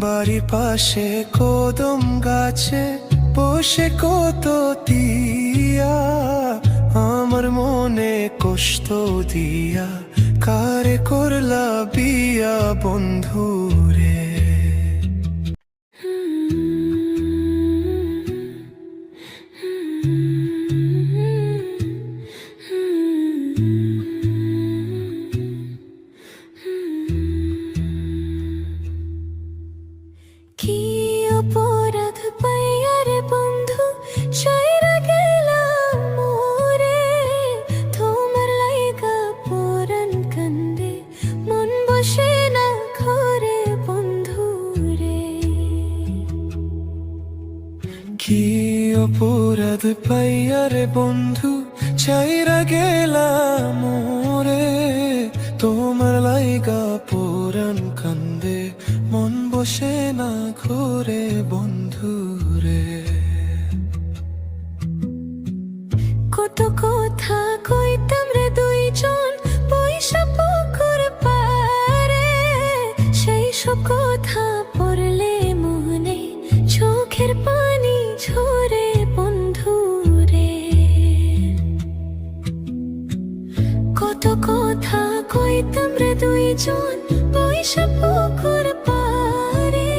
বাড়ির পাশে কদম গাছে বসে কত তিয়া আমার মনে কষ্ট দিয়া কারে করলা বিয়া বন্ধুরে। কি অপরাধ পাইয়া রে বন্ধু ছাইরা গেলাম মোরে, তোমার লাইগা পরাণ কান্দে মন বসে না ঘরে বন্ধু রে। কি অপরাধ পাইয়া রে বন্ধু ছাইরা গেলাম মোরে, তোমার লাইগা পরাণ কান্দে মন বসে না ঘরে বন্ধু রে। কত কথা কইতাম রে দুইজন পয়সা পুকুর পারে, সেই সব কথা পড়লে মনে চোখের পানি ঝরে বন্ধু রে। কত কথা কইতাম রে দুইজন পয়সা পুকুর পারে,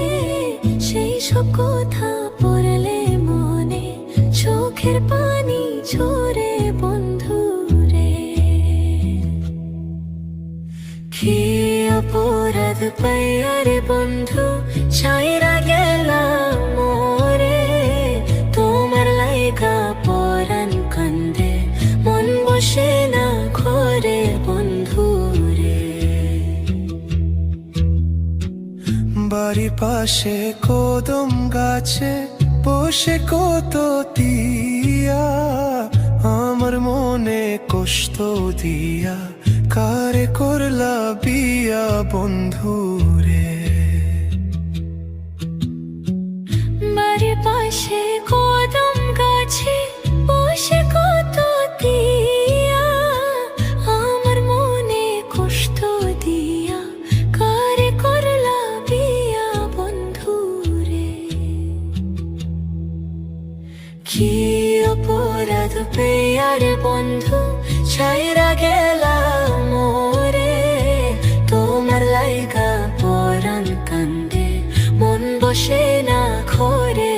সেই সব কথা পড়লে মনে চোখের পানি ঝরে বন্ধু রে। কি অপরাধ পাইয়া রে বন্ধু ছাইরা গেলাম মোরে, তোমার লাইগা পরাণ কান্দে মন বসে না ঘরে বন্ধু রে। বাড়ির পাশে কদম গাছে বসে কত তিয়া আমার মনে কষ্ট দিয়া কারে করলা বিয়া বন্ধুরে। বাড়ির পাশে কদম গাছে বসে কত দিয়া আমার মনে কষ্ট দিয়া কারে করলা বিয়া বন্ধু রে। কি অপরাধ পেয়া রে বন্ধু ছাইরা গেলাম মোরে, তোমার লাইগা পরাণ কান্দে মন বসে না ঘরে